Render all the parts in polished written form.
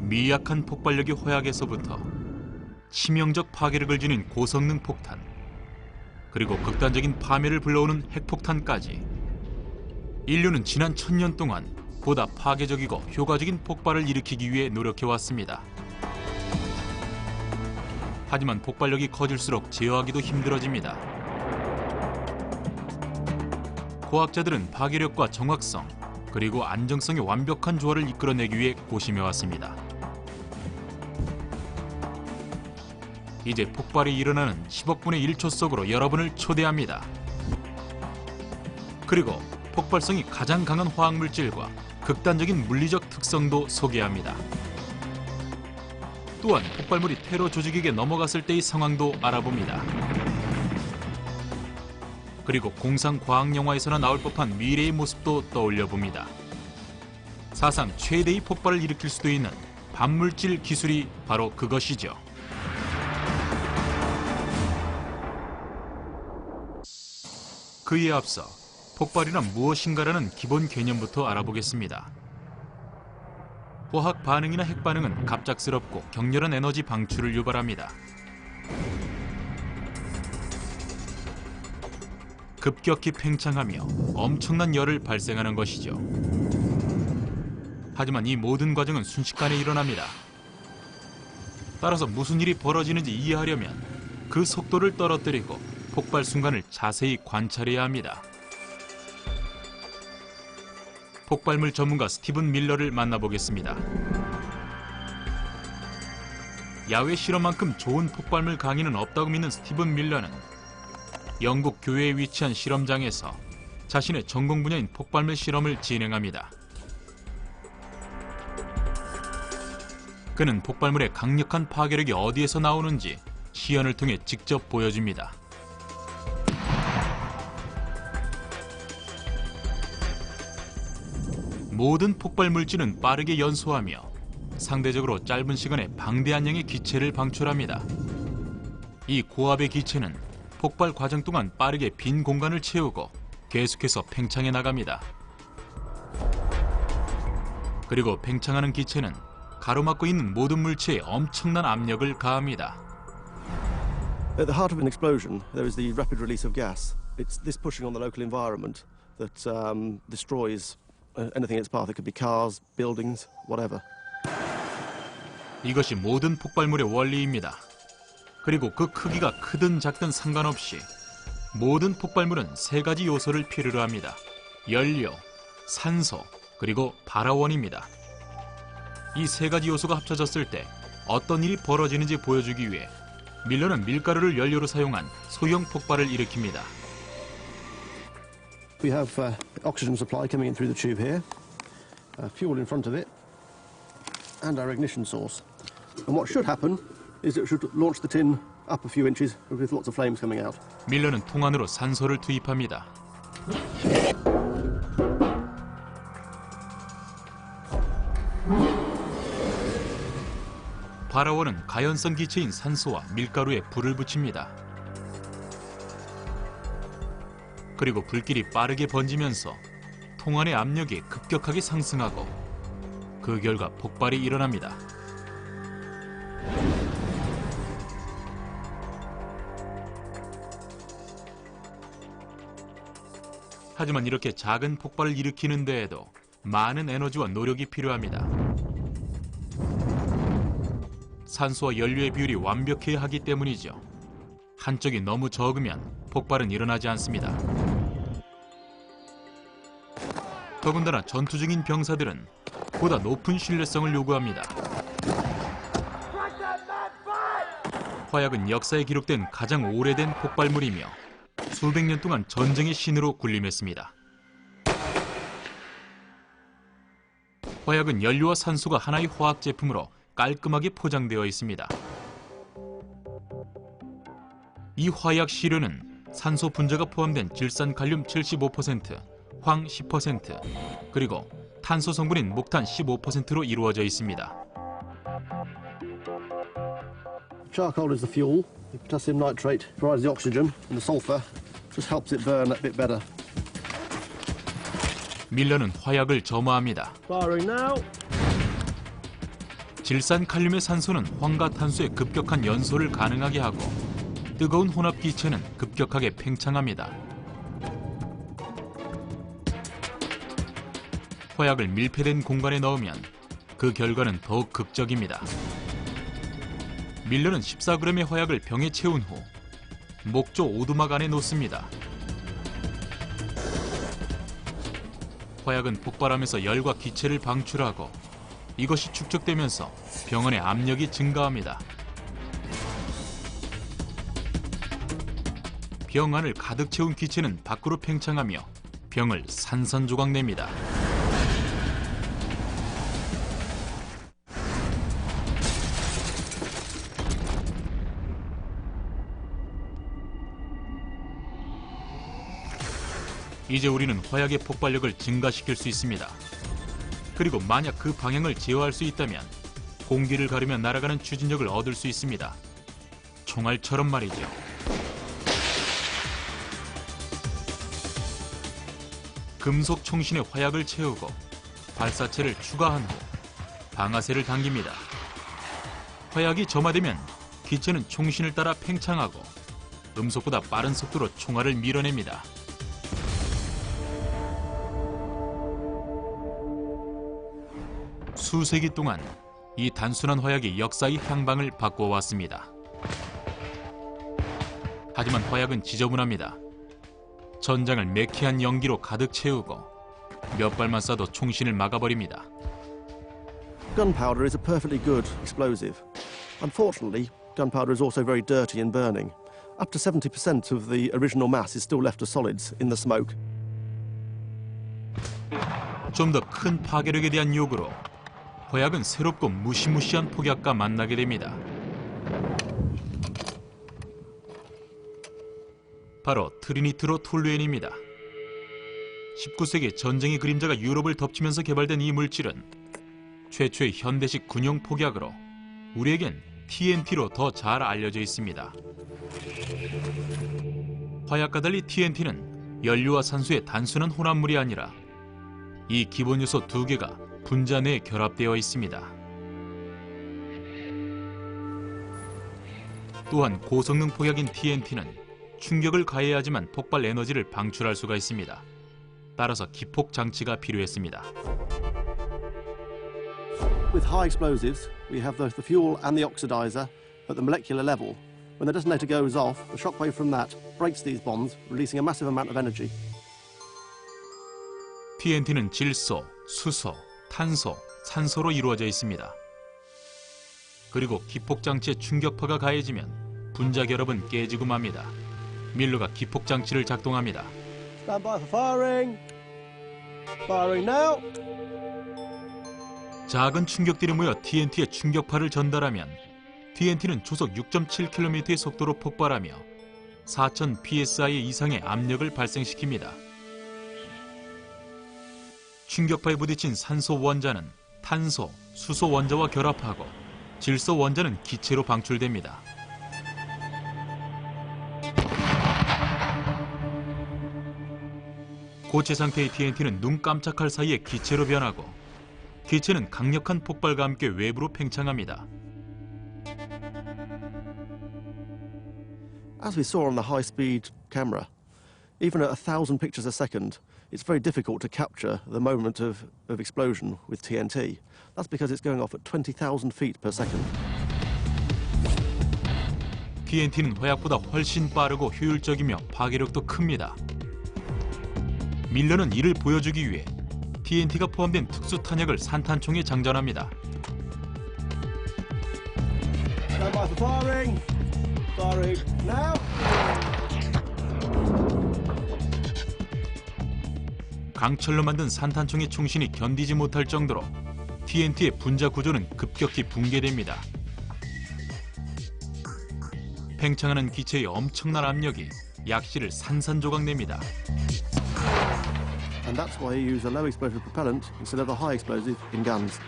미약한 폭발력의 화약에서부터 치명적 파괴력을 지닌 고성능 폭탄, 그리고 극단적인 파멸을 불러오는 핵폭탄까지 인류는 지난 1000년 동안 보다 파괴적이고 효과적인 폭발을 일으키기 위해 노력해왔습니다. 하지만 폭발력이 커질수록 제어하기도 힘들어집니다. 과학자들은 파괴력과 정확성, 그리고 안정성의 완벽한 조화를 이끌어내기 위해 고심해왔습니다. 이제 폭발이 일어나는 10억분의 1초 속으로 여러분을 초대합니다. 그리고 폭발성이 가장 강한 화학물질과 극단적인 물리적 특성도 소개합니다. 또한 폭발물이 테러 조직에게 넘어갔을 때의 상황도 알아봅니다. 그리고 공상 과학 영화에서나 나올 법한 미래의 모습도 떠올려봅니다. 사상 최대의 폭발을 일으킬 수도 있는 반물질 기술이 바로 그것이죠. 그에 앞서 폭발이란 무엇인가라는 기본 개념부터 알아보겠습니다. 화학 반응이나 핵 반응은 갑작스럽고 격렬한 에너지 방출을 유발합니다. 급격히 팽창하며 엄청난 열을 발생하는 것이죠. 하지만 이 모든 과정은 순식간에 일어납니다. 따라서 무슨 일이 벌어지는지 이해하려면 그 속도를 떨어뜨리고 폭발 순간을 자세히 관찰해야 합니다. 폭발물 전문가 스티븐 밀러를 만나보겠습니다. 야외 실험만큼 좋은 폭발물 강의는 없다고 믿는 스티븐 밀러는 영국 교외에 위치한 실험장에서 자신의 전공 분야인 폭발물 실험을 진행합니다. 그는 폭발물의 강력한 파괴력이 어디에서 나오는지 시연을 통해 직접 보여줍니다. 모든 폭발 물질은 빠르게 연소하며 상대적으로 짧은 시간에 방대한 양의 기체를 방출합니다. 이 고압의 기체는 폭발 과정 동안 빠르게 빈 공간을 채우고 계속해서 팽창해 나갑니다. 그리고 팽창하는 기체는 가로막고 있는 모든 물체에 엄청난 압력을 가합니다. At the heart of an explosion, there is the rapid release of gas. It's this pushing on the local environment that destroys anything in its path. It could be cars, buildings, whatever. 이것이 모든 폭발물의 원리입니다. 그리고 그 크기가 크든 작든 상관없이 모든 폭발물은 세 가지 요소를 필요로 합니다. 연료, 산소, 그리고 발화원입니다. 이 세 가지 요소가 합쳐졌을 때 어떤 일이 벌어지는지 보여주기 위해 밀러는 밀가루를 연료로 사용한 소형 폭발을 일으킵니다. We have oxygen supply coming in through the tube here, fuel in front of it, and our ignition source. And what should happen is it should launch the tin up a few inches with lots of flames coming out. 밀러는 통 안으로 산소를 투입합니다. 발화원은 가연성 기체인 산소와 밀가루에 불을 붙입니다. 그리고 불길이 빠르게 번지면서 통 안의 압력이 급격하게 상승하고 그 결과 폭발이 일어납니다. 하지만 이렇게 작은 폭발을 일으키는 데에도 많은 에너지와 노력이 필요합니다. 산소와 연료의 비율이 완벽해야 하기 때문이죠. 한쪽이 너무 적으면 폭발은 일어나지 않습니다. 더군다나 전투 중인 병사들은 보다 높은 신뢰성을 요구합니다. 화약은 역사에 기록된 가장 오래된 폭발물이며 수백 년 동안 전쟁의 신으로 군림했습니다. 화약은 연료와 산소가 하나의 화학 제품으로 깔끔하게 포장되어 있습니다. 이 화약 시료는 산소 분자가 포함된 질산칼륨 75%, 황 10%, 그리고 탄소 성분인 목탄 15%로 이루어져 있습니다. Charcoal is the fuel. The potassium nitrate provides the oxygen, and the sulfur just helps it burn that bit better. 밀러는 화약을 점화합니다. Firing now. 질산칼륨의 산소는 황가탄소의 급격한 연소를 가능하게 하고 뜨거운 혼합 기체는 급격하게 팽창합니다. 화약을 밀폐된 공간에 넣으면 그 결과는 더욱 극적입니다. 밀러는 14g의 화약을 병에 채운 후 목조 오두막 안에 놓습니다. 화약은 폭발하면서 열과 기체를 방출하고 이것이 축적되면서 병 안의 압력이 증가합니다. 병 안을 가득 채운 기체는 밖으로 팽창하며 병을 산산조각냅니다. 이제 우리는 화약의 폭발력을 증가시킬 수 있습니다. 그리고 만약 그 방향을 제어할 수 있다면 공기를 가르며 날아가는 추진력을 얻을 수 있습니다. 총알처럼 말이죠. 금속 총신에 화약을 채우고 발사체를 추가한 후 방아쇠를 당깁니다. 화약이 점화되면 기체는 총신을 따라 팽창하고 음속보다 빠른 속도로 총알을 밀어냅니다. 수세기 동안 이 단순한 화약이 역사의 향방을 바꿔왔습니다. 하지만 화약은 지저분합니다. 전장을 매캐한 연기로 가득 채우고 몇 발만 쏴도 총신을 막아버립니다. Gunpowder is a perfectly good explosive. Unfortunately, gunpowder is also very dirty in burning. Up to 70% of the original mass is still left as solids in the smoke. 좀 더 큰 파괴력에 대한 요구로 화약은 새롭고 무시무시한 폭약과 만나게 됩니다. 바로 트리니트로톨루엔입니다. 19세기 전쟁의 그림자가 유럽을 덮치면서 개발된 이 물질은 최초의 현대식 군용 폭약으로 우리에겐 TNT로 더 잘 알려져 있습니다. 화약과 달리 TNT는 연료와 산소의 단순한 혼합물이 아니라 이 기본 요소 두 개가 분자 내에 결합되어 있습니다. 또한 고성능 폭약인 TNT는 충격을 가해야지만 폭발 에너지를 방출할 수가 있습니다. 따라서 기폭 장치가 필요했습니다. With high explosives, we have both the fuel and the oxidizer at the molecular level. When the detonator goes off, the shockwave from that breaks these bonds, releasing a massive amount of energy. TNT는 질소, 수소, 탄소, 산소로 이루어져 있습니다. 그리고 기폭 장치에 충격파가 가해지면 분자 결합은 깨지고 맙니다. 밀러가 기폭 장치를 작동합니다. Stand by for firing. Firing now. 작은 충격들이 모여 TNT에 충격파를 전달하면 TNT는 초속 6.7km의 속도로 폭발하며 4000 psi 이상의 압력을 발생시킵니다. 충격파에 부딪힌 산소 원자는 탄소, 수소 원자와 결합하고 질소 원자는 기체로 방출됩니다. 고체 상태의 TNT는 눈 깜짝할 사이에 기체로 변하고 기체는 강력한 폭발과 함께 외부로 팽창합니다. As we saw on the high-speed camera, even at 1,000 pictures a second, it's very difficult to capture the moment of explosion with TNT. That's because it's going off at 20,000 feet per second. TNT는 화약보다 훨씬 빠르고 효율적이며 파괴력도 큽니다. 밀러는 이를 보여주기 위해 TNT가 포함된 특수 탄약을 산탄총에 장전합니다. Stand by for firing. Firing now. 강철로 만든 산탄총의 총신이 견디지 못할 정도로 TNT의 분자 구조는 급격히 붕괴됩니다. 팽창하는 기체의 엄청난 압력이 약실을 산산조각냅니다. And that's why you use a low explosive propellant instead of a high explosive in guns.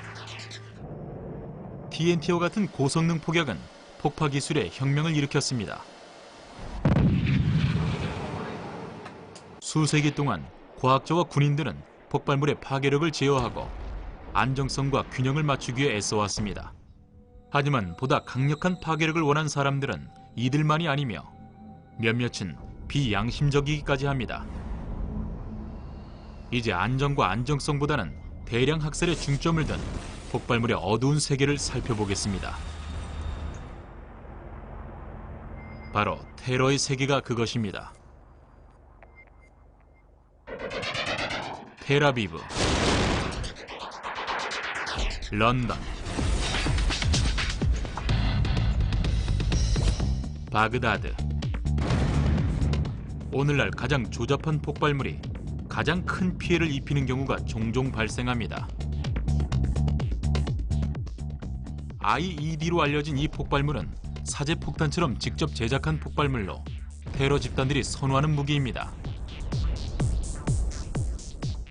TNT와 같은 고성능 폭약은 폭파 기술에 혁명을 일으켰습니다. 수세기 동안 과학자와 군인들은 폭발물의 파괴력을 제어하고 안정성과 균형을 맞추기 위해 애써왔습니다. 하지만 보다 강력한 파괴력을 원한 사람들은 이들만이 아니며 몇몇은 비양심적이기까지 합니다. 이제 안전과 안정성보다는 대량 학살에 중점을 둔 폭발물의 어두운 세계를 살펴보겠습니다. 바로 테러의 세계가 그것입니다. 텔아비브, 런던, 바그다드. 오늘날 가장 조잡한 폭발물이 가장 큰 피해를 입히는 경우가 종종 발생합니다. IED로 알려진 이 폭발물은 사제폭탄처럼 직접 제작한 폭발물로 테러 집단들이 선호하는 무기입니다.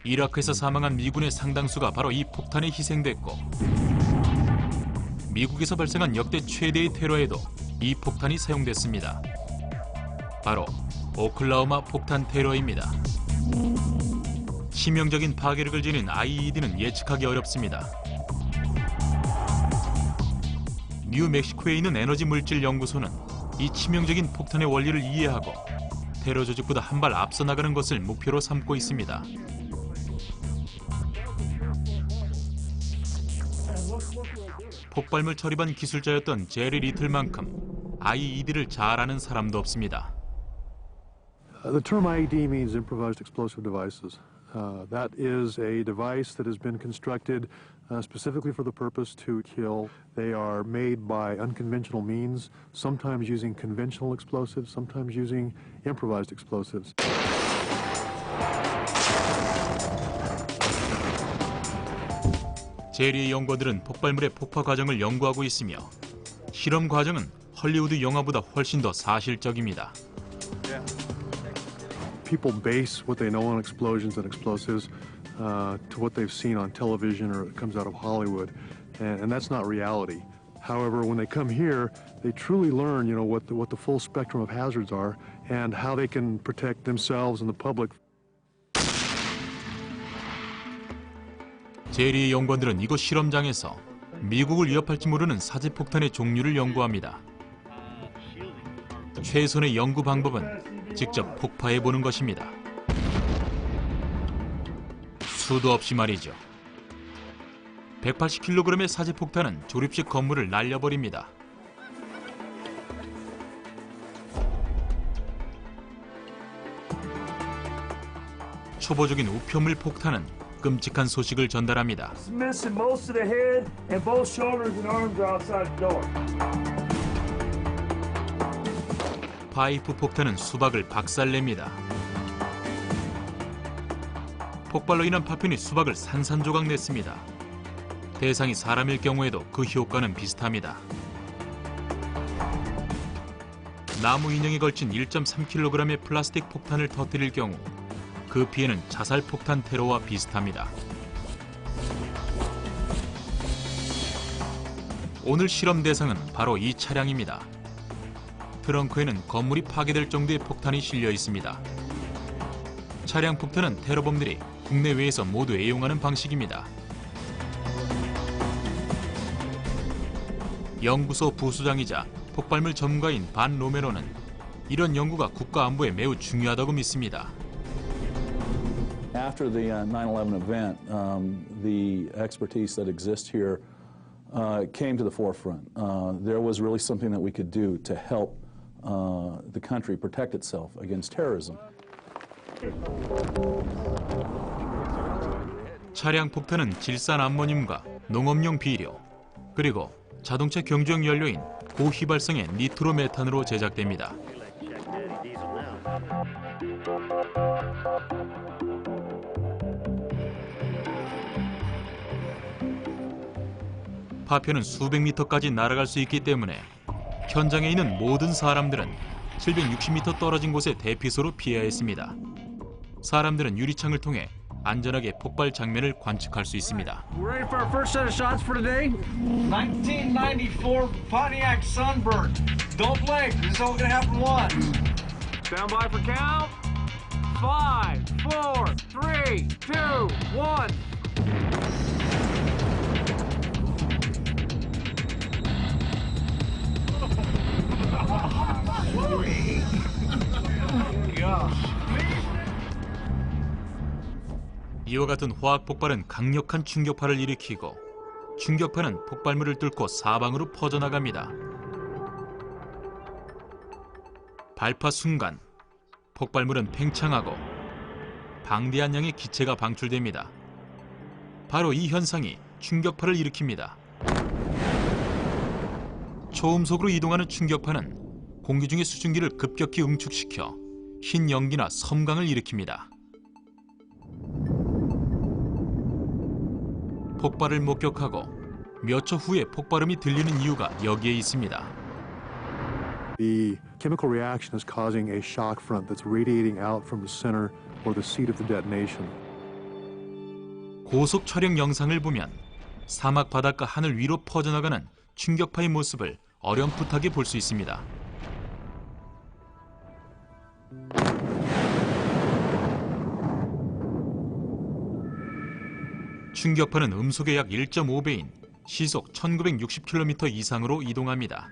이라크에서 사망한 미군의 상당수가 바로 이 폭탄에 희생됐고, 미국에서 발생한 역대 최대의 테러에도 이 폭탄이 사용됐습니다. 바로 오클라호마 폭탄 테러입니다. 치명적인 파괴력을 지닌 IED는 예측하기 어렵습니다. 뉴멕시코에 있는 에너지 물질 연구소는 이 치명적인 폭탄의 원리를 이해하고 테러 조직보다 한 발 앞서 나가는 것을 목표로 삼고 있습니다. 폭발물 처리반 기술자였던 제리 리틀만큼 IED를 잘 아는 사람도 없습니다. The term IED means improvised explosive devices. That is a device that has been constructed specifically for the purpose to kill. They are made by unconventional means, sometimes using conventional explosives, sometimes using improvised explosives. 제리의 연구원들은 폭발물의 폭파 과정을 연구하고 있으며 실험 과정은 헐리우드 영화보다 훨씬 더 사실적입니다. People base what they know on explosions and explosives to what they've seen on television or it comes out of Hollywood, and that's not reality. However, when they come here, they truly learn, what the full spectrum of hazards are and how they can protect themselves and the public. 제리의 연구원들은 이곳 실험장에서 미국을 위협할지 모르는 사제폭탄의 종류를 연구합니다. 최선의 연구 방법은 직접 폭파해보는 것입니다. 수도 없이 말이죠. 180kg의 사제폭탄은 조립식 건물을 날려버립니다. 초보적인 우표물 폭탄은 끔찍한 소식을 전달합니다. 파이프 폭탄은 수박을 박살냅니다. 폭발로 인한 파편이 수박을 산산조각 냈습니다. 대상이 사람일 경우에도 그 효과는 비슷합니다. 나무 인형에 걸친 1.3kg의 플라스틱 폭탄을 터뜨릴 경우 그 피해는 자살 폭탄 테러와 비슷합니다. 오늘 실험 대상은 바로 이 차량입니다. 트렁크에는 건물이 파괴될 정도의 폭탄이 실려 있습니다. 차량 폭탄은 테러범들이 국내외에서 모두 애용하는 방식입니다. 연구소 부소장이자 폭발물 전문가인 반 로메로는 이런 연구가 국가 안보에 매우 중요하다고 믿습니다. After the 9/11 event, the expertise that exists here came to the forefront. There was really something that we could do to help the country protect itself against terrorism. 차량 폭탄은 질산 암모늄과 농업용 비료, 그리고 자동차 경주용 연료인 고휘발성의 니트로메탄으로 제작됩니다. 파편은 수백 미터까지 날아갈 수 있기 때문에 현장에 있는 모든 사람들은 760m 떨어진 곳에 대피소로 피해야 했습니다. 사람들은 유리창을 통해 안전하게 폭발 장면을 관측할 수 있습니다. Ready for our first set of shots for today? 1994 Pontiac Sunbird. Don't blink. This is all going to happen once. Stand by for count. 5, 4, 3, 2, 1. 이와 같은 화학 폭발은 강력한 충격파를 일으키고 충격파는 폭발물을 뚫고 사방으로 퍼져나갑니다. 발파 순간 폭발물은 팽창하고 방대한 양의 기체가 방출됩니다. 바로 이 현상이 충격파를 일으킵니다. 초음속으로 이동하는 충격파는 공기 중의 수증기를 급격히 응축시켜 흰 연기나 섬광을 일으킵니다. 폭발을 목격하고 몇 초 후에 폭발음이 들리는 이유가 여기에 있습니다. The chemical reaction is causing a shock front that's radiating out from the center or the seat of the detonation. 고속 촬영 영상을 보면 사막 바닷가 하늘 위로 퍼져나가는 충격파의 모습을 어렴풋하게 볼 수 있습니다. 충격파는 음속의 약 1.5배인 시속 1960km 이상으로 이동합니다.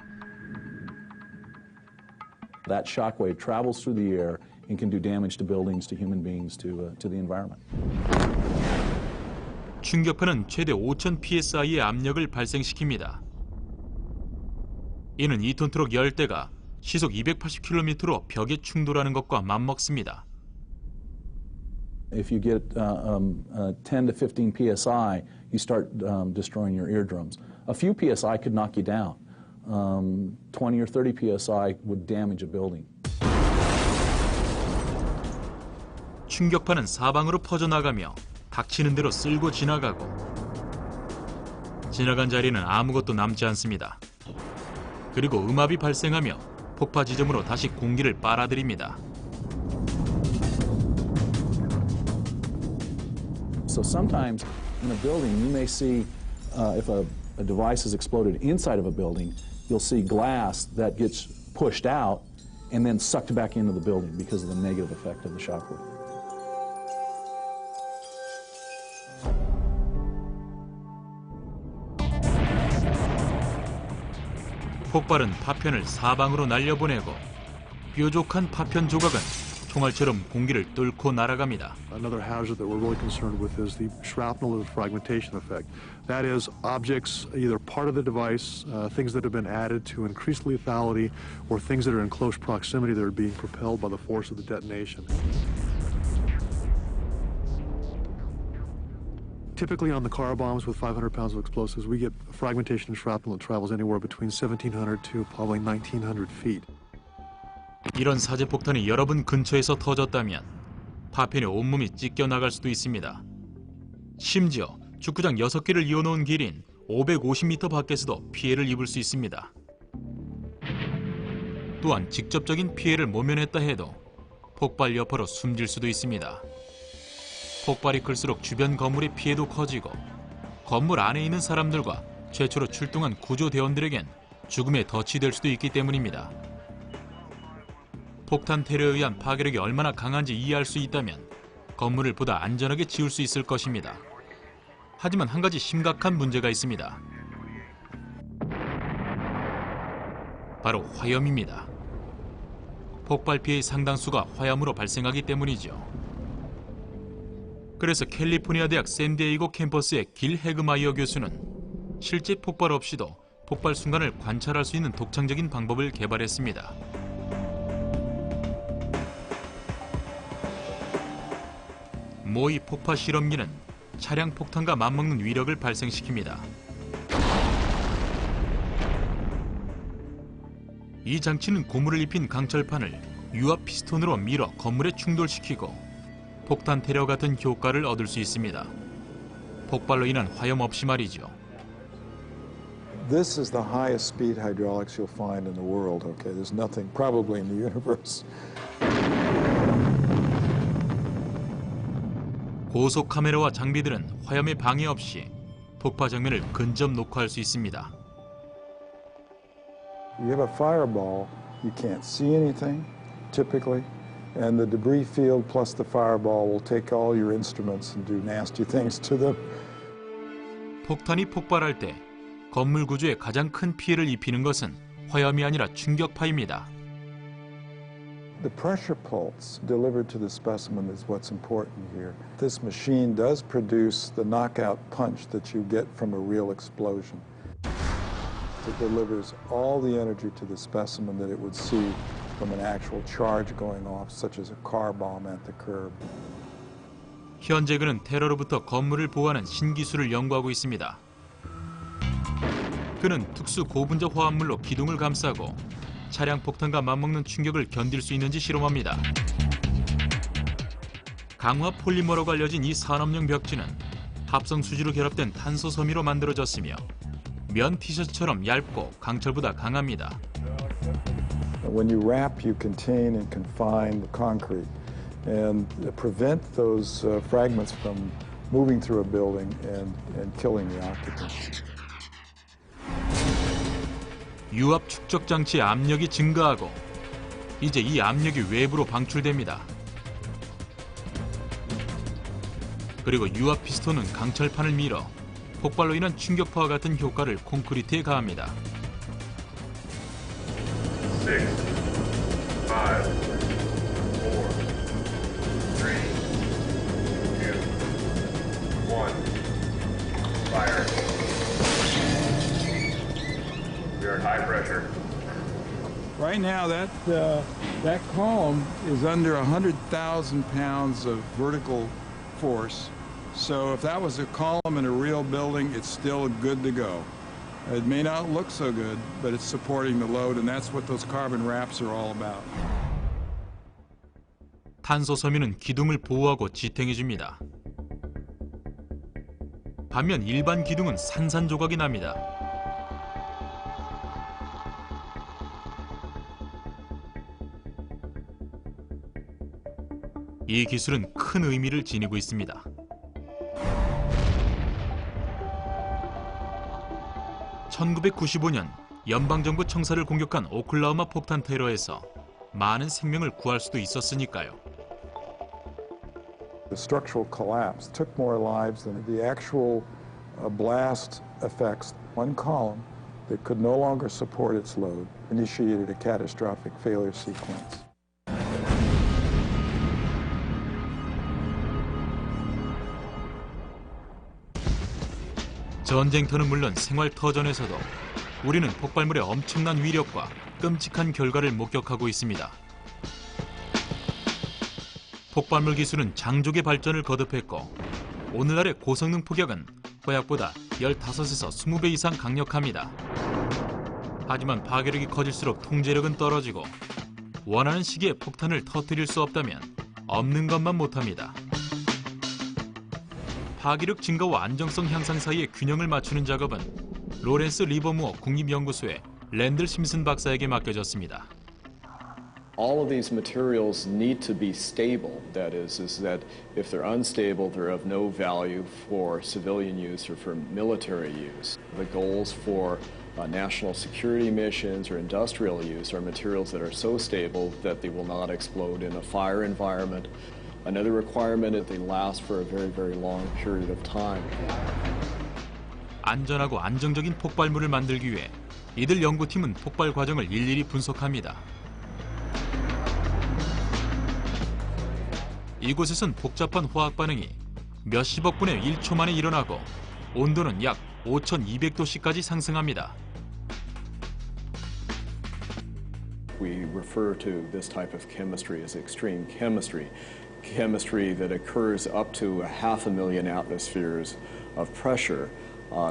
That shockwave travels through the air and can do damage to buildings, to human beings, to the environment. 충격파는 최대 5,000 psi의 압력을 발생시킵니다. 이는 2톤 트럭 10대가 시속 280km로 벽에 충돌하는 것과 맞먹습니다. If you get 10 to 15 psi, you start destroying your eardrums. A few psi could knock you down. 20 or 30 psi would damage a building. 충격파는 사방으로 퍼져나가며 닥치는 대로 쓸고 지나가고 지나간 자리는 아무것도 남지 않습니다. 그리고 음압이 발생하며 폭파 지점으로 다시 공기를 빨아들입니다. So sometimes in a building, you may see, if a device has exploded inside of a building, you'll see glass that gets pushed out and then sucked back into the building because of the negative effect of the shockwave. 폭발은 파편을 사방으로 날려보내고 뾰족한 파편 조각은 총알처럼 공기를 뚫고 날아갑니다. Another hazard that we're really concerned with is the shrapnel or the fragmentation effect. That is, objects, either part of the device, things that have been added to increase lethality, or things that are in close proximity that are being propelled by the force of the detonation. Typically on the car bombs with 500 pounds of explosives, we get fragmentation and shrapnel that travels anywhere between 1,700 to probably 1,900 feet. 이런 사제폭탄이 여러분 근처에서 터졌다면 파편의 온몸이 찢겨나갈 수도 있습니다. 심지어 축구장 6개를 이어놓은 길인 550m 밖에서도 피해를 입을 수 있습니다. 또한 직접적인 피해를 모면했다 해도 폭발 여파로 숨질 수도 있습니다. 폭발이 클수록 주변 건물의 피해도 커지고 건물 안에 있는 사람들과 최초로 출동한 구조대원들에겐 죽음의 덫이 될 수도 있기 때문입니다. 폭탄 테러에 의한 파괴력이 얼마나 강한지 이해할 수 있다면 건물을 보다 안전하게 지을 수 있을 것입니다. 하지만 한 가지 심각한 문제가 있습니다. 바로 화염입니다. 폭발 피해의 상당수가 화염으로 발생하기 때문이죠. 그래서 캘리포니아 대학 샌디에이고 캠퍼스의 길 해그마이어 교수는 실제 폭발 없이도 폭발 순간을 관찰할 수 있는 독창적인 방법을 개발했습니다. 모의 폭파 실험기는 차량 폭탄과 맞먹는 위력을 발생시킵니다. 이 장치는 고무를 입힌 강철판을 유압 피스톤으로 밀어 건물에 충돌시키고 폭탄 테러 같은 효과를 얻을 수 있습니다. 폭발로 인한 화염 없이 말이죠. This is the highest speed hydraulics you'll find in the world, okay? There's nothing probably in the universe. 고속 카메라와 장비들은 화염의 방해 없이 폭파 장면을 근접 녹화할 수 있습니다. You have a fireball, you can't see anything, typically, and the debris field plus the fireball will take all your instruments and do nasty things to them. 폭탄이 폭발할 때 건물 구조에 가장 큰 피해를 입히는 것은 화염이 아니라 충격파입니다. The pressure pulse delivered to the specimen is what's important here. This machine does produce the knockout punch that you get from a real explosion. It delivers all the energy to the specimen that it would see from an actual charge going off, such as a car bomb at the curb. 현재 그는 테러로부터 건물을 보호하는 신기술을 연구하고 있습니다. 그는 특수 고분자 화합물로 기둥을 감싸고 차량 폭탄과 맞먹는 충격을 견딜 수 있는지 실험합니다. 강화 폴리머라고 알려진 이 산업용 벽지는 합성 수지로 결합된 탄소 섬유로 만들어졌으며 면 티셔츠처럼 얇고 강철보다 강합니다. When you wrap, you contain and confine the concrete and prevent those fragments from moving through a building and killing the occupants. 유압 축적 장치의 압력이 증가하고 이제 이 압력이 외부로 방출됩니다. 그리고 유압 피스톤은 강철판을 밀어 폭발로 인한 충격파와 같은 효과를 콘크리트에 가합니다. 6, 5, 4, 3, 2, 1, fire. We are at high pressure. Right now, that column is under 100,000 pounds of vertical force. So if that was a column in a real building, it's still good to go. It may not look so good, but it's supporting the load, and that's what those carbon wraps are all about. 탄소 섬유는 기둥을 보호하고 지탱해줍니다. 반면 일반 기둥은 산산조각이 납니다. 이 기술은 큰 의미를 지니고 있습니다. (1995년) 연방정부 청사를 공격한 오클라호마 폭탄 테러에서 많은 생명을 구할 수도 있었으니까요. The structural collapse took more lives than the actual blast effects. One column that could no longer support its load initiated a catastrophic failure sequence. 전쟁터는 물론 생활터전에서도 우리는 폭발물의 엄청난 위력과 끔찍한 결과를 목격하고 있습니다. 폭발물 기술은 장족의 발전을 거듭했고 오늘날의 고성능 폭약은 화약보다 15에서 20배 이상 강력합니다. 하지만 파괴력이 커질수록 통제력은 떨어지고 원하는 시기에 폭탄을 터뜨릴 수 없다면 없는 것만 못합니다. 파괴력 증가와 안정성 향상 사이의 균형을 맞추는 작업은 로렌스 리버무어 국립연구소의 랜들 심슨 박사에게 맡겨졌습니다. All of these materials need to be stable. That is that if they're unstable, they're of no value for civilian use or for military use. The goals for national security missions or industrial use are materials that are so stable that they will not explode in a fire environment. Another requirement is they last for a very, very long period of time. 안전하고 안정적인 폭발물을 만들기 위해 이들 연구팀은 폭발 과정을 일일이 분석합니다. 이곳에선 복잡한 화학 반응이 몇십억 분의 1초 만에 일어나고 온도는 약 5,200도씨까지 상승합니다. We refer to this type of chemistry as extreme chemistry. Chemistry that occurs up to 500,000 atmospheres of pressure,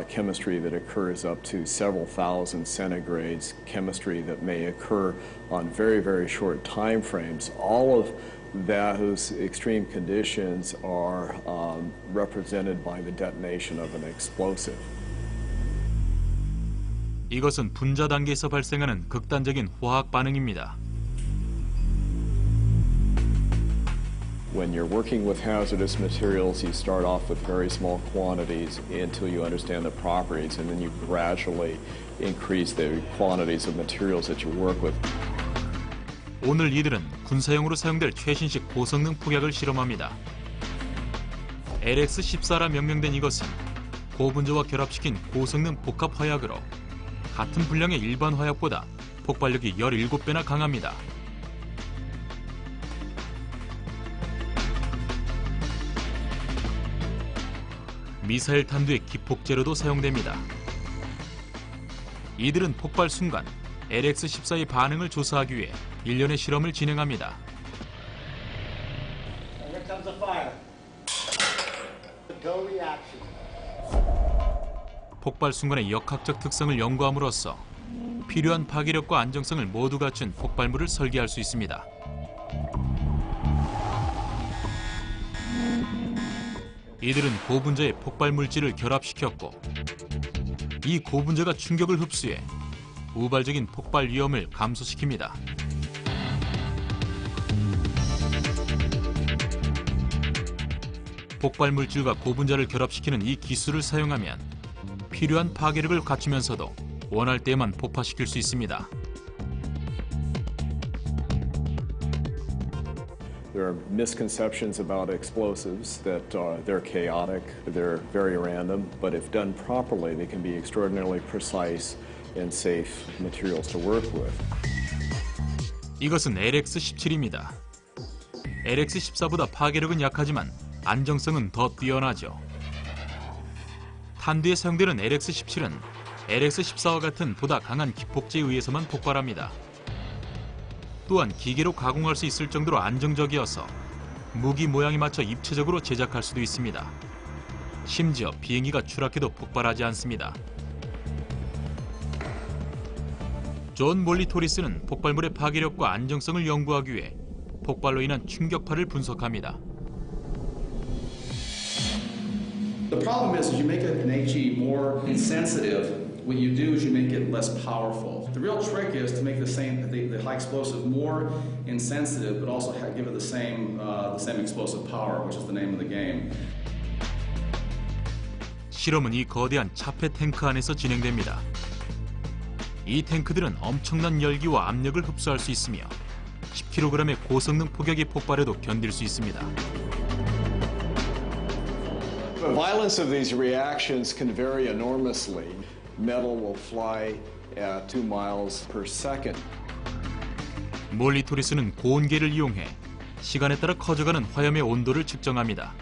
chemistry that occurs up to several thousand centigrades, chemistry that may occur on very, very short time frames. All of those extreme conditions are represented by the detonation of an explosive. 이것은 분자 단계에서 발생하는 극단적인 화학 반응입니다. When you're working with hazardous materials, you start off with very small quantities until you understand the properties, and then you gradually increase the quantities of materials that you work with. 오늘 이들은 군사용으로 사용될 최신식 고성능 폭약을 실험합니다. LX-14라 명명된 이것은 고분자와 결합시킨 고성능 복합 화약으로 같은 분량의 일반 화약보다 폭발력이 17배나 강합니다. 미사일 탄두의 기폭제로도 사용됩니다. 이들은 폭발 순간 LX-14의 반응을 조사하기 위해 일련의 실험을 진행합니다. Here comes the fire. Go reaction. 폭발 순간의 역학적 특성을 연구함으로써 필요한 파괴력과 안정성을 모두 갖춘 폭발물을 설계할 수 있습니다. 이들은 고분자의 폭발 물질을 결합시켰고 이 고분자가 충격을 흡수해 우발적인 폭발 위험을 감소시킵니다. 폭발 물질과 고분자를 결합시키는 이 기술을 사용하면 필요한 파괴력을 갖추면서도 원할 때만 폭파시킬 수 있습니다. There are misconceptions about explosives that they're chaotic, they're very random, but if done properly, they can be extraordinarily precise and safe materials to work with. 이것은 LX-17입니다. LX-14보다 파괴력은 약하지만 안정성은 더 뛰어나죠. 탄두에 사용되는 LX-17은 LX-14와 같은 보다 강한 기폭제에 의해서만 폭발합니다. 또한 기계로 가공할 수 있을 정도로 안정적이어서 무기 모양에 맞춰 입체적으로 제작할 수도 있습니다. 심지어 비행기가 추락해도 폭발하지 않습니다. 존 몰리 토리스는 폭발물의 파괴력과 안정성을 연구하기 위해 폭발로 인한 충격파를 분석합니다. The problem is you make an HE more insensitive. What you do is you make it less powerful. The real trick is to make the high explosive more insensitive, but also give it the same explosive power, which is the name of the game. 실험은 이 거대한 차폐 탱크 안에서 진행됩니다. 이 탱크들은 엄청난 열기와 압력을 흡수할 수 있으며 10kg의 고성능 폭격의 폭발에도 견딜 수 있습니다. The violence of these reactions can vary enormously. Metal will fly at 2 miles per second. 몰리 토리스는 고온계를 이용해 시간에 따라 커져가는 화염의 온도를 측정합니다.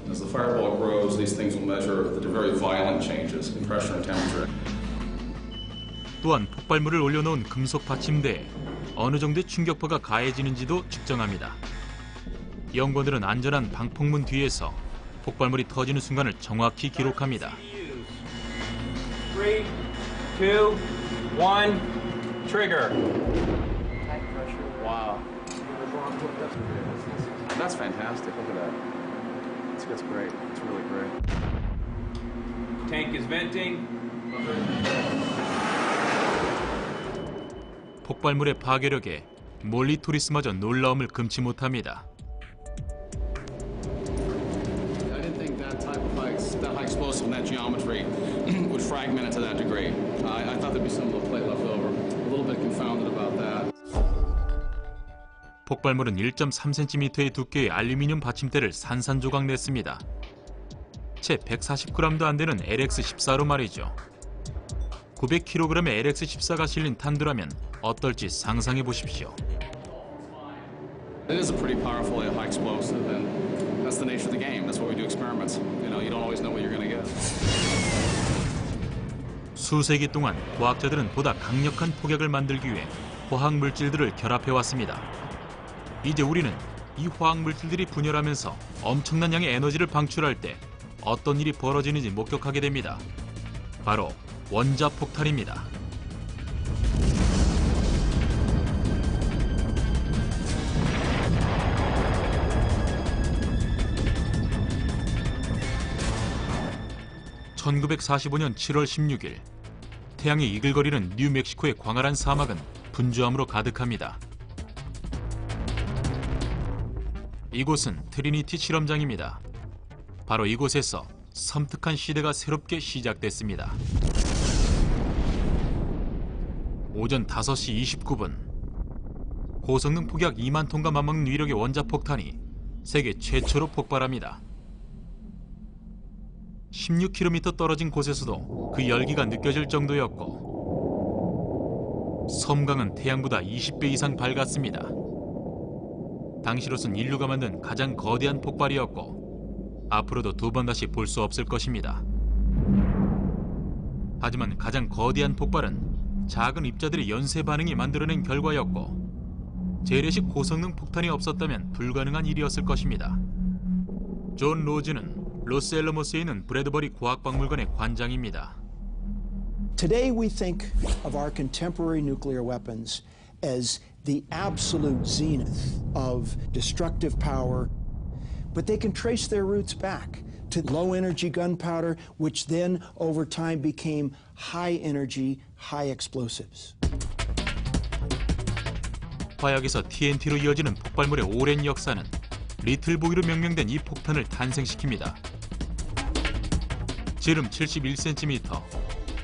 As the fireball grows, these things will measure the very violent changes in pressure and temperature. 또한 폭발물을 올려놓은 금속 받침대에 어느 정도의 충격파가 가해지는지도 측정합니다. 연구원들은 안전한 방폭문 뒤에서 폭발물이 터지는 순간을 정확히 기록합니다. 3, 2, 1, trigger. Wow. That's fantastic. Look at that. That's great. It's really great. Tank is venting. 폭발물의 파괴력에 몰리 토리스마저 놀라움을 금치 못합니다. I didn't think that high explosive and that geometry would fragment it to that degree. I thought there'd be some little plate left over. A little bit confounded about that. 폭발물은 1.3cm의 두께의 알루미늄 받침대를 산산조각 냈습니다. 채 140g도 안 되는 LX-14로 말이죠. 900kg의 LX-14가 실린 탄두라면 어떨지 상상해 보십시오. It is a pretty powerful high explosive, and that's the nature of the game. That's why we do experiments. You don't always know what you're going to get. 수세기 동안 과학자들은 보다 강력한 폭약을 만들기 위해 화학 물질들을 결합해 왔습니다. 이제 우리는 이 화학 물질들이 분열하면서 엄청난 양의 에너지를 방출할 때 어떤 일이 벌어지는지 목격하게 됩니다. 바로 원자폭탄입니다. (1945년 7월 16일) 태양이 이글거리는 뉴멕시코의 광활한 사막은 분주함으로 가득합니다. 이곳은 트리니티 실험장입니다. 바로 이곳에서 섬뜩한 시대가 새롭게 시작됐습니다. 오전 5시 29분 고성능 폭약 2만 톤과 맞먹는 위력의 원자폭탄이 세계 최초로 폭발합니다. 16km 떨어진 곳에서도 그 열기가 느껴질 정도였고 섬광은 태양보다 20배 이상 밝았습니다. 당시로선 인류가 만든 가장 거대한 폭발이었고 앞으로도 두 번 다시 볼 수 없을 것입니다. 하지만 가장 거대한 폭발은 작은 입자들의 연쇄 반응이 만들어낸 결과였고 재래식 고성능 폭탄이 없었다면 불가능한 일이었을 것입니다. 존 로즈는 로스앨러모스에 있는 브래드버리 과학박물관의 관장입니다. Today we think of our contemporary nuclear weapons as the absolute zenith of destructive power, but they can trace their roots back to low-energy gunpowder, which then, over time, became high-energy, high explosives. 화약에서 TNT로 이어지는 폭발물의 오랜 역사는 리틀보이로 명명된 이 폭탄을 탄생시킵니다. 지름 71cm,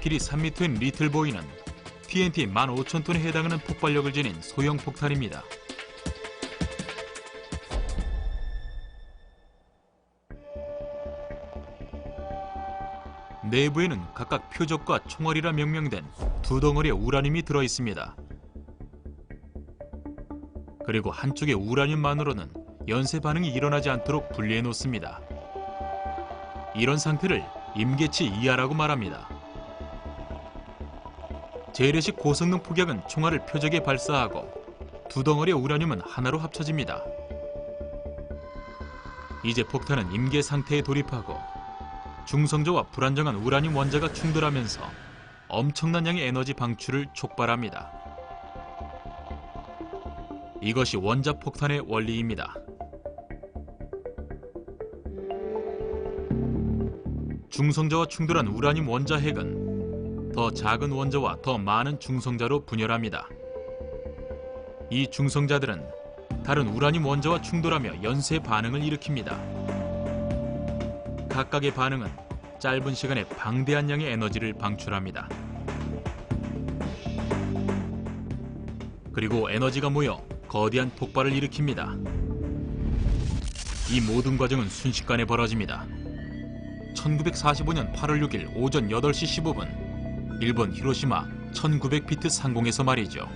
길이 3m인 리틀보이는 TNT 15,000톤에 해당하는 폭발력을 지닌 소형 폭탄입니다. 내부에는 각각 표적과 총알이라 명명된 두 덩어리의 우라늄이 들어있습니다. 그리고 한쪽의 우라늄만으로는 연쇄 반응이 일어나지 않도록 분리해 놓습니다. 이런 상태를 임계치 이하라고 말합니다. 재래식 고성능 폭약은 총알을 표적에 발사하고 두 덩어리의 우라늄은 하나로 합쳐집니다. 이제 폭탄은 임계 상태에 돌입하고 중성자와 불안정한 우라늄 원자가 충돌하면서 엄청난 양의 에너지 방출을 촉발합니다. 이것이 원자폭탄의 원리입니다. 중성자와 충돌한 우라늄 원자 핵은 더 작은 원자와 더 많은 중성자로 분열합니다. 이 중성자들은 다른 우라늄 원자와 충돌하며 연쇄 반응을 일으킵니다. 각각의 반응은 짧은 시간에 방대한 양의 에너지를 방출합니다. 그리고 에너지가 모여 거대한 폭발을 일으킵니다. 이 모든 과정은 순식간에 벌어집니다. 1945년 8월 6일 오전 8시 15분 일본 히로시마 1900피트 상공에서 말이죠.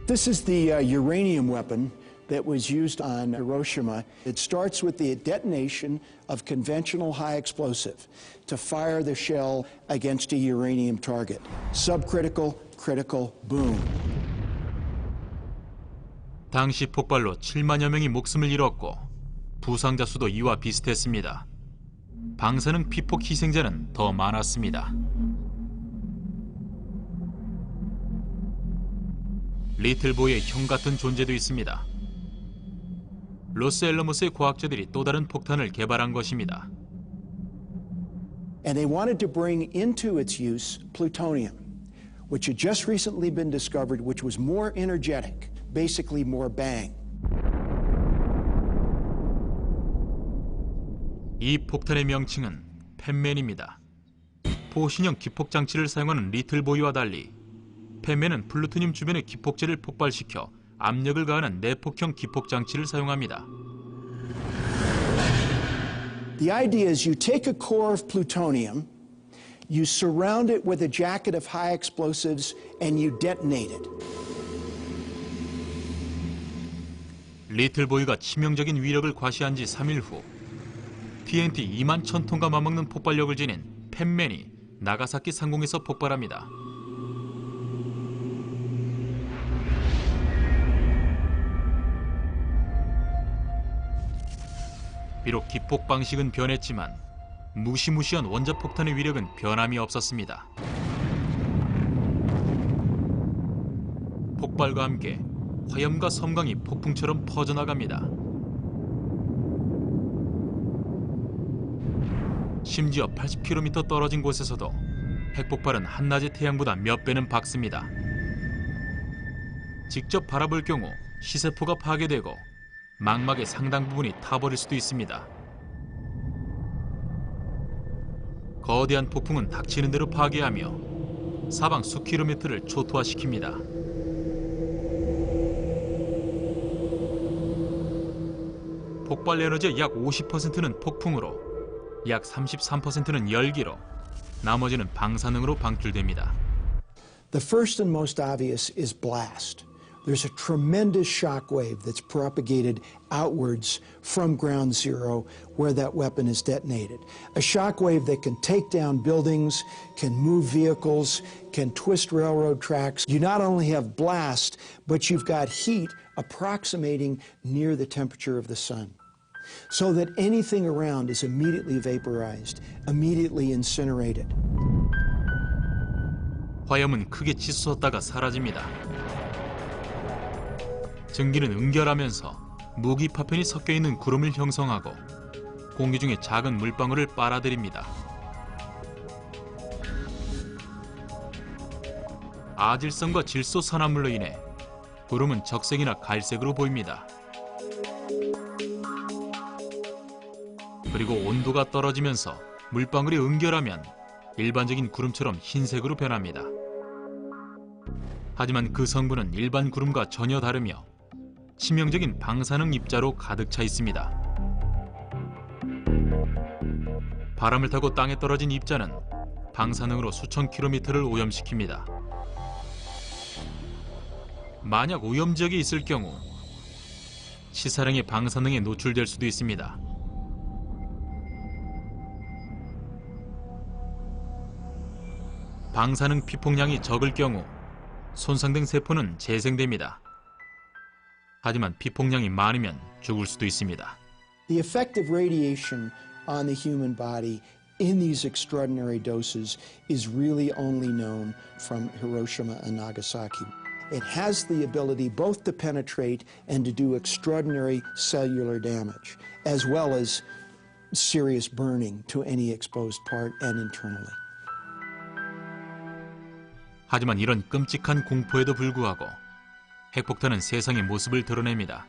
This is the uranium weapon that was used on Hiroshima. It starts with the detonation of conventional high explosive to fire the shell against a uranium target. Subcritical, critical, boom. 당시 폭발로 7만여 명이 목숨을 잃었고 부상자 수도 이와 비슷했습니다. 방사능 피폭 희생자는 더 많았습니다. 리틀보이의 형 같은 존재도 있습니다. 로스앨러모스의 과학자들이 또 다른 폭탄을 개발한 것입니다. And they wanted to bring into its use plutonium, which had just recently been discovered, which was more energetic, basically more bang. 이 폭탄의 명칭은 펜맨입니다. 포신형 기폭 장치를 사용하는 리틀보이와 달리 펜맨은 플루토늄 주변의 기폭제를 폭발시켜 압력을 가하는 내폭형 기폭 장치를 사용합니다. The idea is you take a core of plutonium, you surround it with a jacket of high explosives, and you detonate it. 리틀보이가 치명적인 위력을 과시한 지 3일 후 TNT 2만 1000톤과 맞먹는 폭발력을 지닌 펜맨이 나가사키 상공에서 폭발합니다. 비록 기폭 방식은 변했지만 무시무시한 원자폭탄의 위력은 변함이 없었습니다. 폭발과 함께 화염과 섬광이 폭풍처럼 퍼져나갑니다. 심지어 80km 떨어진 곳에서도 핵폭발은 한낮의 태양보다 몇 배는 밝습니다. 직접 바라볼 경우 시세포가 파괴되고 망막의 상당 부분이 타버릴 수도 있습니다. 거대한 폭풍은 닥치는 대로 파괴하며 사방 수 킬로미터를 초토화시킵니다. 폭발 에너지의 약 50%는 폭풍으로, 약 33%는 열기로, 나머지는 방사능으로 방출됩니다. The first and most obvious is blast. There's a tremendous shock wave that's propagated outwards from ground zero where that weapon is detonated. A shock wave that can take down buildings, can move vehicles, can twist railroad tracks. You not only have blast, but you've got heat approximating near the temperature of the sun, so that anything around is immediately vaporized, immediately incinerated. 화염은 크게 치솟았다가 사라집니다. 증기는 응결하면서 무기 파편이 섞여 있는 구름을 형성하고 공기 중에 작은 물방울을 빨아들입니다. 아질성과 질소 산화물로 인해 구름은 적색이나 갈색으로 보입니다. 그리고 온도가 떨어지면서 물방울이 응결하면 일반적인 구름처럼 흰색으로 변합니다. 하지만 그 성분은 일반 구름과 전혀 다르며 치명적인 방사능 입자로 가득 차 있습니다. 바람을 타고 땅에 떨어진 입자는 방사능으로 수천 킬로미터를 오염시킵니다. 만약 오염 지역에 있을 경우 치사량의 방사능에 노출될 수도 있습니다. 방사능 피폭량이 적을 경우 손상된 세포는 재생됩니다. 하지만 피폭량이 많으면 죽을 수도 있습니다. The effect of radiation on the human body in these extraordinary doses is really only known from Hiroshima and Nagasaki. It has the ability both to penetrate and to do extraordinary cellular damage, as well as serious burning to any exposed part and internally. 하지만 이런 끔찍한 공포에도 불구하고 핵폭탄은 세상의 모습을 드러냅니다.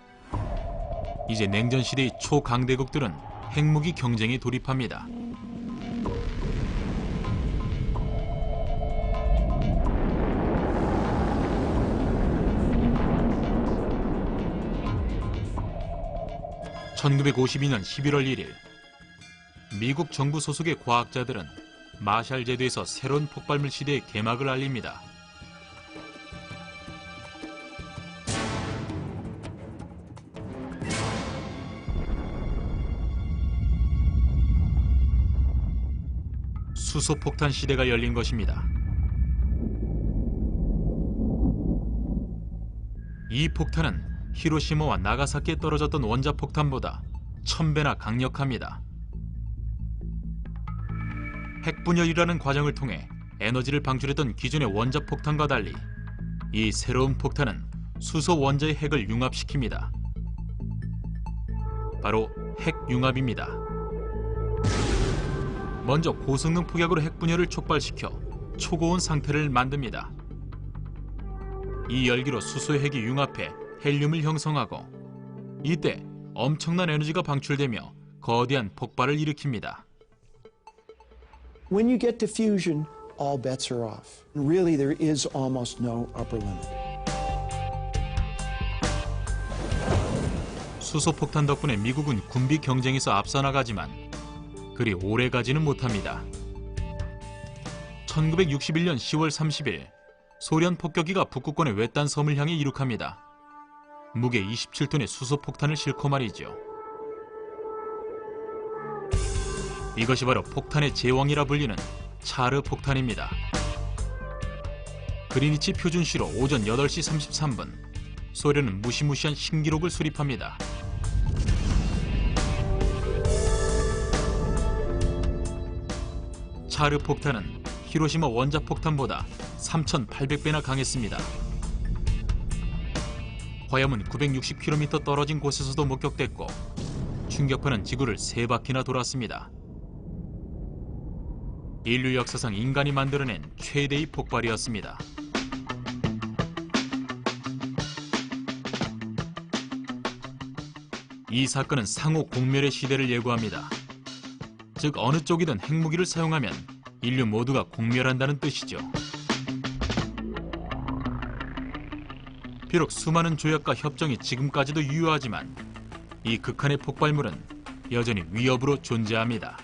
이제 냉전 시대의 초강대국들은 핵무기 경쟁에 돌입합니다. (1952년 11월 1일) 미국 정부 소속의 과학자들은 마샬 제도에서 새로운 폭발물 시대의 개막을 알립니다. 수소폭탄 시대가 열린 것입니다. 이 폭탄은 히로시마와 나가사키에 떨어졌던 원자폭탄보다 1000배나 강력합니다. 핵분열이라는 과정을 통해 에너지를 방출했던 기존의 원자폭탄과 달리 이 새로운 폭탄은 수소 원자의 핵을 융합시킵니다. 바로 핵융합입니다. 먼저 고성능 폭약으로 핵분열을 촉발시켜 초고온 상태를 만듭니다. 이 열기로 수소의 핵이 융합해 헬륨을 형성하고 이때 엄청난 에너지가 방출되며 거대한 폭발을 일으킵니다. When you get to fusion, all bets are off. Really, there is almost no upper limit. 수소폭탄 덕분에 미국은 군비 경쟁에서 앞서 나가지만 그리 오래 가지는 못합니다. 1961년 10월 30일 소련 폭격기가 북극권의 외딴 섬을 향해 이륙합니다. 무게 27톤의 수소폭탄을 싣고 말이죠. 이것이 바로 폭탄의 제왕이라 불리는 차르 폭탄입니다. 그리니치 표준시로 오전 8시 33분 소련은 무시무시한 신기록을 수립합니다. 차르 폭탄은 히로시마 원자폭탄보다 3,800배나 강했습니다. 화염은 960km 떨어진 곳에서도 목격됐고 충격파는 지구를 3바퀴나 돌았습니다. 인류 역사상 인간이 만들어낸 최대의 폭발이었습니다. 이 사건은 상호 공멸의 시대를 예고합니다. 즉 어느 쪽이든 핵무기를 사용하면 인류 모두가 공멸한다는 뜻이죠. 비록 수많은 조약과 협정이 지금까지도 유효하지만 이 극한의 폭발물은 여전히 위협으로 존재합니다.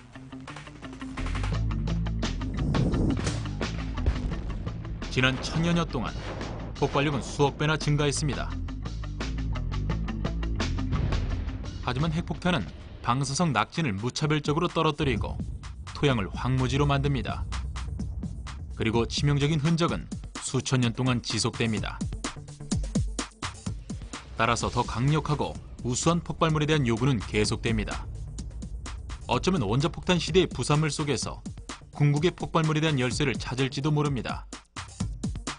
지난 1000여년 동안 폭발력은 수억 배나 증가했습니다. 하지만 핵폭탄은 방사성 낙진을 무차별적으로 떨어뜨리고 토양을 황무지로 만듭니다. 그리고 치명적인 흔적은 수천 년 동안 지속됩니다. 따라서 더 강력하고 우수한 폭발물에 대한 요구는 계속됩니다. 어쩌면 원자폭탄 시대의 부산물 속에서 궁극의 폭발물에 대한 열쇠를 찾을지도 모릅니다.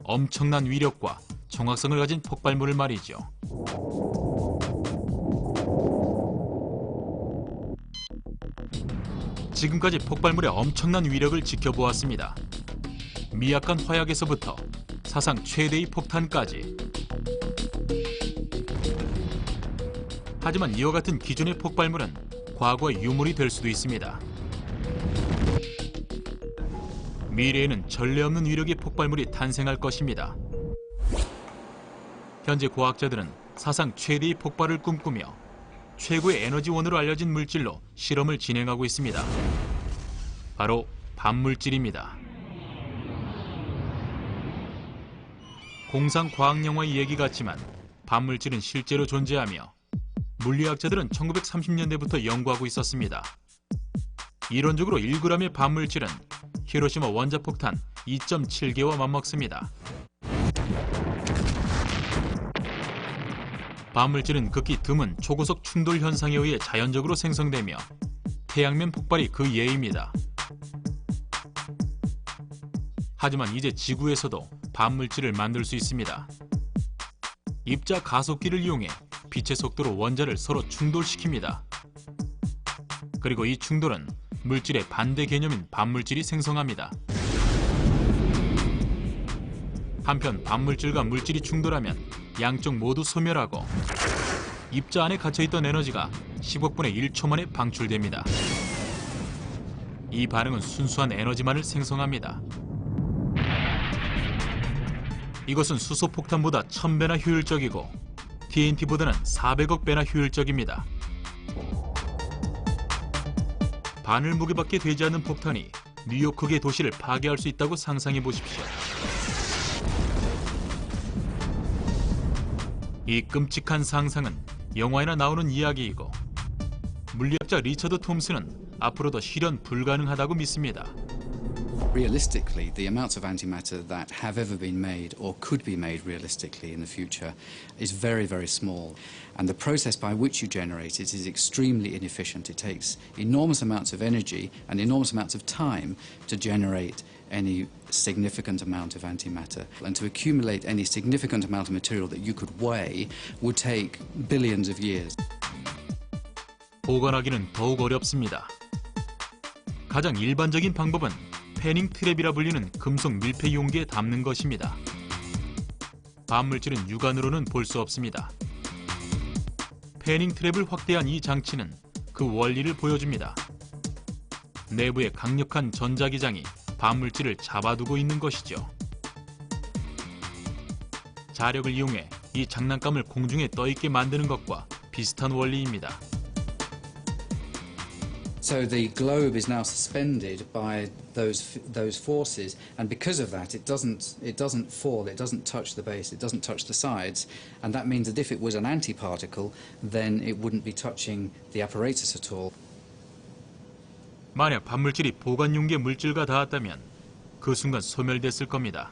엄청난 위력과 정확성을 가진 폭발물을 말이죠. 지금까지 폭발물의 엄청난 위력을 지켜보았습니다. 미약한 화약에서부터 사상 최대의 폭탄까지. 하지만 이와 같은 기존의 폭발물은 과거의 유물이 될 수도 있습니다. 미래에는 전례 없는 위력의 폭발물이 탄생할 것입니다. 현재 과학자들은 사상 최대의 폭발을 꿈꾸며 최고의 에너지원으로 알려진 물질로 실험을 진행하고 있습니다. 바로 반물질입니다. 공상 과학 영화의 얘기 같지만 반물질은 실제로 존재하며 물리학자들은 1930년대부터 연구하고 있었습니다. 이론적으로 1g의 반물질은 히로시마 원자폭탄 2.7개와 맞먹습니다. 반물질은 극히 드문 초고속 충돌 현상에 의해 자연적으로 생성되며 태양면 폭발이 그 예입니다. 하지만 이제 지구에서도 반물질을 만들 수 있습니다. 입자 가속기를 이용해 빛의 속도로 원자를 서로 충돌시킵니다. 그리고 이 충돌은 물질의 반대 개념인 반물질이 생성합니다. 한편 반물질과 물질이 충돌하면 양쪽 모두 소멸하고 입자 안에 갇혀있던 에너지가 10억분의 1초 만에 방출됩니다. 이 반응은 순수한 에너지만을 생성합니다. 이것은 수소폭탄보다 1000배나 효율적이고 TNT보다는 400억 배나 효율적입니다. 바늘 무게밖에 되지 않는 폭탄이 뉴요크의 도시를 파괴할 수 있다고 상상해 보십시오. 이 끔찍한 상상은 영화에나 나오는 이야기이고 물리학자 리처드 톰슨은 앞으로도 실현 불가능하다고 믿습니다. Realistically, the amounts of antimatter that have ever been made or could be made realistically in the future is very, very small. And the process by which you generate it is extremely inefficient. It takes enormous amounts of energy and enormous amounts of time to generate any significant amount of antimatter. And to accumulate any significant amount of material that you could weigh would take billions of years. 보관하기는 더욱 어렵습니다. 가장 일반적인 방법은 패닝 트랩이라 불리는 금속 밀폐 용기에 담는 것입니다. 반물질은 육안으로는 볼 수 없습니다. 패닝 트랩을 확대한 이 장치는 그 원리를 보여줍니다. 내부에 강력한 전자기장이 반물질을 잡아두고 있는 것이죠. 자력을 이용해 이 장난감을 공중에 떠있게 만드는 것과 비슷한 원리입니다. So the globe is now suspended by those forces, and because of that, it doesn't fall, it doesn't touch the base, it doesn't touch the sides, and that means that if it was an antiparticle, then it wouldn't be touching the apparatus at all. 만약 반물질이 보관 용기의 물질과 닿았다면 그 순간 소멸됐을 겁니다.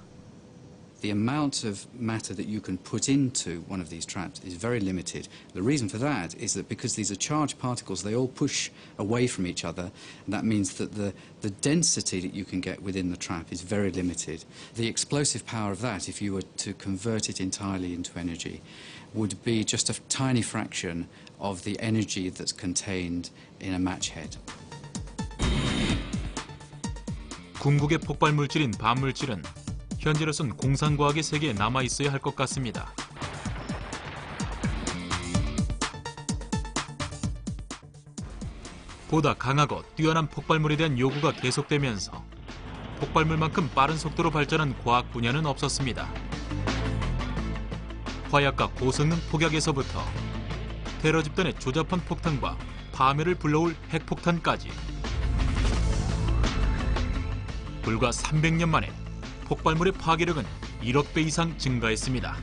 The amount of matter that you can put into one of these traps is very limited. The reason for that is that because these are charged particles, they all push away from each other, and that means that the density that you can get within the trap is very limited. The explosive power of that, if you were to convert it entirely into energy, would be just a tiny fraction of the energy that's contained in a match head. 궁극의 폭발 물질인 반물질은 현재로선 공상과학의 세계에 남아있어야 할 것 같습니다. 보다 강하고 뛰어난 폭발물에 대한 요구가 계속되면서 폭발물만큼 빠른 속도로 발전한 과학 분야는 없었습니다. 화약과 고성능 폭약에서부터 테러 집단의 조잡한 폭탄과 파멸을 불러올 핵폭탄까지 불과 300년 만에 폭발물의 파괴력은 1억 배 이상 증가했습니다.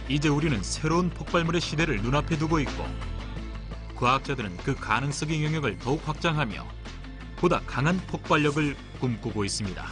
이제 우리는 새로운 폭발물의 시대를 눈앞에 두고 있고 과학자들은 그 가능성의 영역을 더욱 확장하며 보다 강한 폭발력을 꿈꾸고 있습니다.